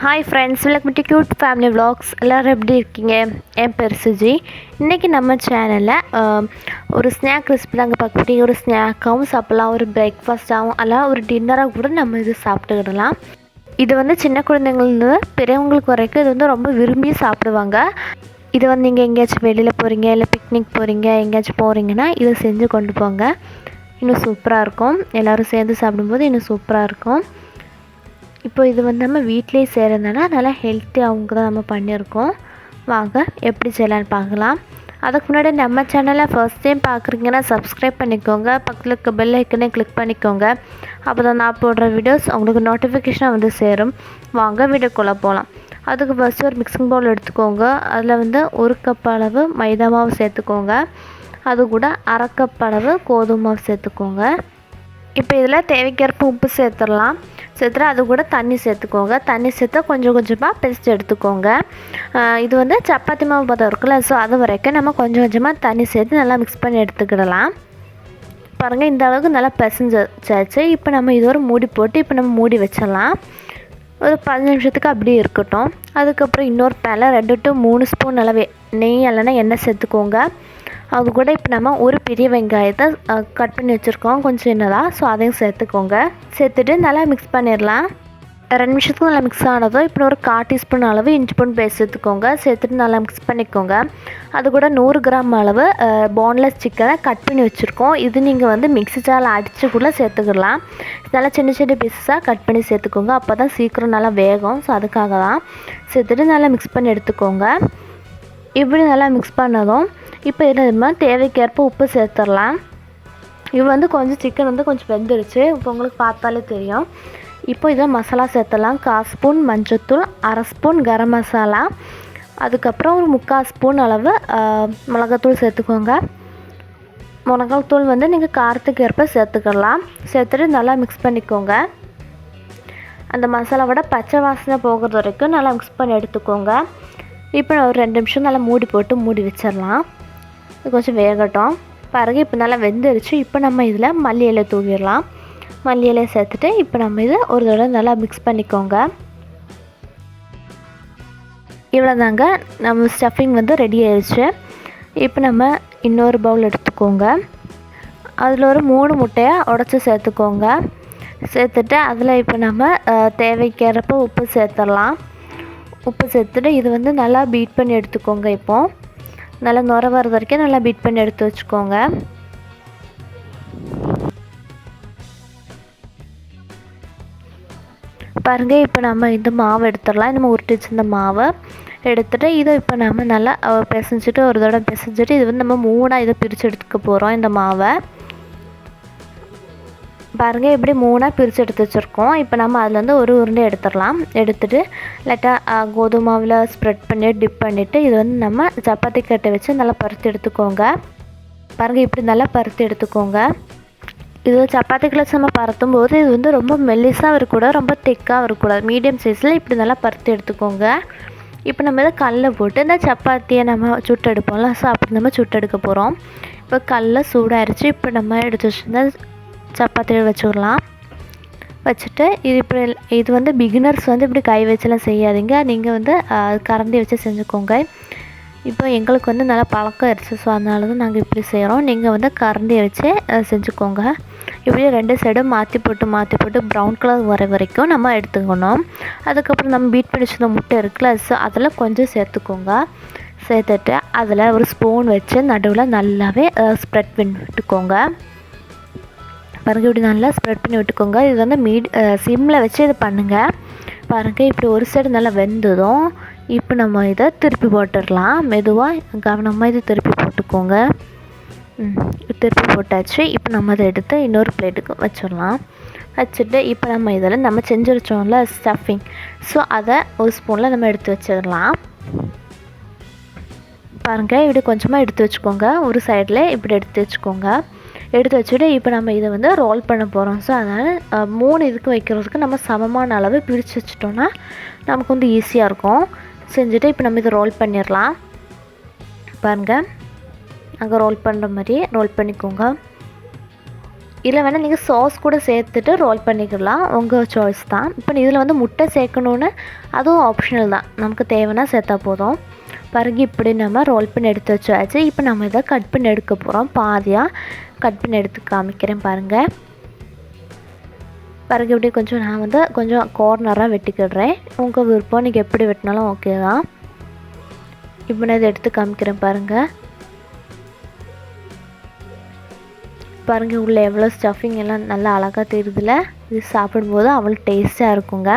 Hi friends, welcome to cute family vlogs. எல்லோரும் எப்படி இருக்கீங்க? என் பேர் சுஜி. இன்றைக்கி நம்ம சேனலில் ஒரு ஸ்நாக் ரெசிபி தாங்க பார்க்க முடியும். ஒரு ஸ்நாக்காகவும் சாப்பிட்லாம், ஒரு பிரேக்ஃபாஸ்ட்டாகவும், அல்ல ஒரு டின்னராக கூட நம்ம இது சாப்பிட்டுக்கிடலாம். இது வந்து சின்ன குழந்தைங்கள்ந்து பெரியவங்களுக்கு வரைக்கும் இது வந்து ரொம்ப விரும்பி சாப்பிடுவாங்க. இது வந்து நீங்கள் எங்கேயாச்சும் வெளியில் போகிறீங்க, இல்லை பிக்னிக் போகிறீங்க, எங்கேயாச்சும் போகிறீங்கன்னா இதை செஞ்சு கொண்டு போங்க. இன்னும் சூப்பராக இருக்கும். எல்லோரும் சேர்ந்து சாப்பிடும்போது இன்னும் சூப்பராக இருக்கும். இப்போ இது வந்து நம்ம வீட்டிலே செய்கிறதுனால நல்லா ஹெல்த்தியாகவும் தான் நம்ம பண்ணியிருக்கோம். வாங்க எப்படி செய்யலான்னு பார்க்கலாம். அதுக்கு முன்னாடி நம்ம சேனலை ஃபர்ஸ்ட் டைம் பார்க்குறீங்கன்னா சப்ஸ்கிரைப் பண்ணிக்கோங்க. பக்கத்தில் இருக்க பெல் ஐக்கனே கிளிக் பண்ணிக்கோங்க. அப்போ தான் நான் போடுற வீடியோஸ் உங்களுக்கு நோட்டிஃபிகேஷனாக வந்து சேரும். வாங்க வீடியோக்குள்ளே போகலாம். அதுக்கு ஃபஸ்ட்டு ஒரு மிக்சிங் பவுல் எடுத்துக்கோங்க. அதில் வந்து 1 கப் அளவு மைதா மாவு சேர்த்துக்கோங்க. அது கூட 1/2 கப் அளவு கோதுமை மாவு சேர்த்துக்கோங்க. இப்போ இதில் தேவைக்கேற்ப உப்பு சேர்த்துடலாம். சேர்த்துட்டு அது கூட தண்ணி சேர்த்துக்கோங்க. தண்ணி சேர்த்து கொஞ்சம் கொஞ்சமாக பிசைஞ்சு எடுத்துக்கோங்க. இது வந்து சப்பாத்தி மாவு பதம் இருக்குல்ல, ஸோ அது வரைக்கும் நம்ம கொஞ்சம் கொஞ்சமாக தண்ணி சேர்த்து நல்லா மிக்ஸ் பண்ணி எடுத்துக்கிடலாம். பாருங்கள், இந்த அளவுக்கு நல்லா பிசைஞ்சாச்சு. இப்போ நம்ம இது ஒரு மூடி போட்டு இப்போ நம்ம மூடி வச்சிடலாம். ஒரு 15 நிமிஷத்துக்கு அப்படியே இருக்கட்டும். அதுக்கப்புறம் இன்னொரு பேனில் 2 to 3 ஸ்பூன் அளவு நெய் இல்லைன்னா எண்ணெய் சேர்த்துக்கோங்க. அது கூட இப்போ நம்ம ஒரு பெரிய வெங்காயத்தை கட் பண்ணி வச்சுருக்கோம் கொஞ்சம் சின்னதாக, ஸோ அதையும் சேர்த்துக்கோங்க. சேர்த்துட்டு நல்லா மிக்ஸ் பண்ணிடலாம். 2 நிமிஷத்துக்கு நல்லா மிக்ஸ் ஆனதும் இப்போ ஒரு 1/4 டீஸ்பூன் அளவு இஞ்சி பூண்டு பேஸ்ட் சேர்த்துக்கோங்க. சேர்த்துட்டு நல்லா மிக்ஸ் பண்ணிக்கோங்க. அது கூட 100 கிராம் அளவு போன்லெஸ் சிக்கனை கட் பண்ணி வச்சுருக்கோம். இது நீங்கள் வந்து மிக்ஸி ஜாரில் அடிச்சுக்குள்ளே சேர்த்துக்கலாம். நல்லா சின்ன சின்ன பீஸஸாக கட் பண்ணி சேர்த்துக்கோங்க. அப்போ தான் சீக்கிரம் நல்லா வேகும். ஸோ அதுக்காக தான். சேர்த்துட்டு நல்லா மிக்ஸ் பண்ணி எடுத்துக்கோங்க. இப்படி நல்லா மிக்ஸ் பண்ணதும் இப்போ என்ன தேவைக்கேற்ப உப்பு சேர்த்துடலாம். இது வந்து கொஞ்சம் சிக்கன் வந்து கொஞ்சம் வெந்துருச்சு. இப்போ உங்களுக்கு பார்த்தாலே தெரியும். இப்போ இதில் மசாலா சேர்த்துடலாம். 1/4 ஸ்பூன் மஞ்சள்தூள், 1/2 ஸ்பூன் கரம் மசாலா, அதுக்கப்புறம் ஒரு 3/4 ஸ்பூன் அளவு மிளகாத்தூள் சேர்த்துக்கோங்க. மிளகாத்தூள் வந்து நீங்கள் காரத்துக்கு ஏற்ப சேர்த்துக்கலாம். சேர்த்துட்டு நல்லா மிக்ஸ் பண்ணிக்கோங்க. அந்த மசாலாவோட பச்சை வாசனை போகிறது வரைக்கும் நல்லா மிக்ஸ் பண்ணி எடுத்துக்கோங்க. இப்போ நான் ஒரு 2 நிமிஷம் நல்லா மூடி போட்டு மூடி வச்சிடலாம். இது கொஞ்சம் வேகட்டும். பாருங்கள், இப்போ நல்லா வெந்துருச்சு. இப்போ நம்ம இதில் மல்லி இலை தூவிடலாம். மல்லி இலையை சேர்த்துட்டு இப்போ நம்ம இதை ஒரு தடவை நல்லா மிக்ஸ் பண்ணிக்கோங்க. இவ்வளோ தாங்க, நம்ம ஸ்டஃபிங் வந்து ரெடி ஆயிடுச்சு. இப்போ நம்ம இன்னொரு பவுல் எடுத்துக்கோங்க. அதில் ஒரு 3 முட்டையை உடச்சி சேர்த்துக்கோங்க. சேர்த்துட்டு அதில் இப்போ நம்ம தேவைக்கேற்ப உப்பு சேர்த்துடலாம். உப்பு சேர்த்துட்டு இது வந்து நல்லா பீட் பண்ணி எடுத்துக்கோங்க. இப்போது நல்லா நுர வர்றது வரைக்கும் நல்லா பீட் பண்ணி எடுத்து வச்சுக்கோங்க. பாருங்கள், இப்போ நம்ம இந்த மாவு எடுத்துடலாம். நம்ம உருட்டி வச்சிருந்த மாவை எடுத்துகிட்டு இதை இப்போ நம்ம நல்லா பிசைஞ்சிட்டு ஒரு தடவை பிசைஞ்சிட்டு இது வந்து நம்ம 3ஆக இதை பிரித்து எடுத்துக்க போகிறோம். இந்த மாவை பாருங்கள், எப்படி 3ஆக பிரித்து எடுத்து வச்சுருக்கோம். இப்போ நம்ம அதுலேருந்து ஒரு உருண்டை எடுத்துடலாம். எடுத்துகிட்டு லைட்டாக கோதுமை மாவில் ஸ்ப்ரெட் பண்ணி டிப் பண்ணிவிட்டு இது வந்து நம்ம சப்பாத்தி கட்டை வச்சு நல்லா பருத்தி எடுத்துக்கோங்க. பாருங்கள், இப்படி நல்லா பருத்தி எடுத்துக்கோங்க. இது சப்பாத்திக்குள்ள நம்ம பருத்தும் போது இது வந்து ரொம்ப மெல்லிஸாக இருக்கக்கூடாது, ரொம்ப திக்காக இருக்கக்கூடாது. மீடியம் சைஸில் இப்படி நல்லா பருத்தி எடுத்துக்கோங்க. இப்போ நம்ம இதை கல்லில் போட்டு இந்த சப்பாத்தியை நம்ம சுட்டு எடுப்போம்ல, ஸோ அப்படி நம்ம சுட்டு எடுக்க போகிறோம். இப்போ கல்லில் சூடாகிடுச்சு. இப்போ நம்ம எடுத்து வச்சுருந்தா சப்பாத்தியில் வச்சுடலாம். வச்சுட்டு இது வந்து பிகினர்ஸ் வந்து இப்படி கை வச்செல்லாம் செய்யாதீங்க. நீங்கள் வந்து கரண்டி வச்சு செஞ்சுக்கோங்க. இப்போ எங்களுக்கு வந்து நல்லா பழக்கம் ஆயிடுச்சு, ஸோ அதனால தான் நாங்கள் இப்படி செய்கிறோம். நீங்கள் வந்து கரண்டியை வச்சு செஞ்சுக்கோங்க. இப்படியே 2 சைடும் மாற்றி போட்டு ப்ரௌன் கலர் வர வரைக்கும் நம்ம எடுத்துக்கணும். அதுக்கப்புறம் நம்ம பீட் பண்ணி வச்சுருந்த முட்டை இருக்குல்ல, ஸோ அதில் கொஞ்சம் சேர்த்துக்கோங்க. சேர்த்துட்டு அதில் ஒரு ஸ்பூன் வச்சு நடுவில் நல்லாவே ஸ்ப்ரெட் பண்ணி விட்டுக்கோங்க. பாருங்கள், இப்படி நல்லா ஸ்ப்ரெட் பண்ணி விட்டுக்கோங்க. இது வந்து சிம்மில் வச்சு இது பண்ணுங்கள். பாருங்கள், இப்படி ஒரு சைடு நல்லா வெந்ததும் இப்போ நம்ம இதை திருப்பி போட்டுடலாம். மெதுவாக கவனமாக இதை திருப்பி போட்டுக்கோங்க. திருப்பி போட்டாச்சு. இப்போ நம்ம அதை எடுத்து இன்னொரு பிளேட்டுக்கு வச்சிடலாம். வச்சுட்டு இப்போ நம்ம இதில் நம்ம செஞ்சு வச்சோம்ல ஸ்டஃபிங், ஸோ அதை ஒரு ஸ்பூனில் நம்ம எடுத்து வச்சிடலாம். பாருங்கள், இப்படி கொஞ்சமாக எடுத்து வச்சுக்கோங்க. ஒரு சைடில் இப்படி எடுத்து வச்சுக்கோங்க. எடுத்து வச்சுட்டு இப்போ நம்ம இதை வந்து ரோல் பண்ண போகிறோம். ஸோ அதனால் 3 இதுக்கு வைக்கிறதுக்கு நம்ம சமமான அளவு பிரித்து வச்சிட்டோன்னா நமக்கு வந்து ஈஸியாக இருக்கும். செஞ்சுட்டு இப்போ நம்ம இதை ரோல் பண்ணிடலாம். பாருங்கள், அங்கே ரோல் பண்ணுற மாதிரி ரோல் பண்ணிக்கோங்க. இதில் வேணால் நீங்கள் சாஸ் கூட சேர்த்துட்டு ரோல் பண்ணிக்கலாம், உங்கள் சாய்ஸ் தான். இப்போ இதில் வந்து முட்டை சேர்க்கணுன்னு அதுவும் ஆப்ஷனல் தான், நமக்கு தேவைன்னா சேர்த்தா போதும். பாருங்க இப்படி நம்ம ரோல் பண்ணி எடுத்து வச்சாச்சு. இப்போ நம்ம இதை கட் பண்ணி எடுக்க போகிறோம், பாதியாக கட் பண்ணி எடுத்து காமிக்கிறேன் பாருங்கள். பாருங்க இப்படி கொஞ்சம் நான் வந்து கொஞ்சம் கார்னராக வெட்டிக்கிடுறேன், உங்கள் விருப்பம், நீங்கள் எப்படி வெட்டினாலும் ஓகே தான். இப்போ நான் இதை எடுத்து காமிக்கிறேன் பாருங்கள். பாருங்கள் உள்ளே எவ்வளோ ஸ்டஃபிங் எல்லாம் நல்லா அழகாக தெரியுதுல. இது சாப்பிடும்போது அவ்வளோ டேஸ்ட்டாக இருக்குங்க.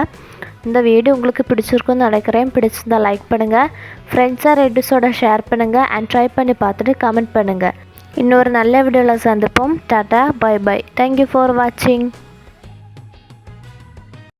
இந்த வீடியோ உங்களுக்கு பிடிச்சிருக்குன்னு நினைக்கிறேன். பிடிச்சிருந்தா லைக் பண்ணுங்கள், ஃப்ரெண்ட்ஸாக ரெடியூஸோட ஷேர் பண்ணுங்கள், அண்ட் ட்ரை பண்ணி பார்த்துட்டு கமெண்ட் பண்ணுங்கள். இன்னொரு நல்ல வீடியோவில் சந்திப்போம். டாட்டா, பை பை. தேங்க்யூ ஃபார் வாட்சிங்.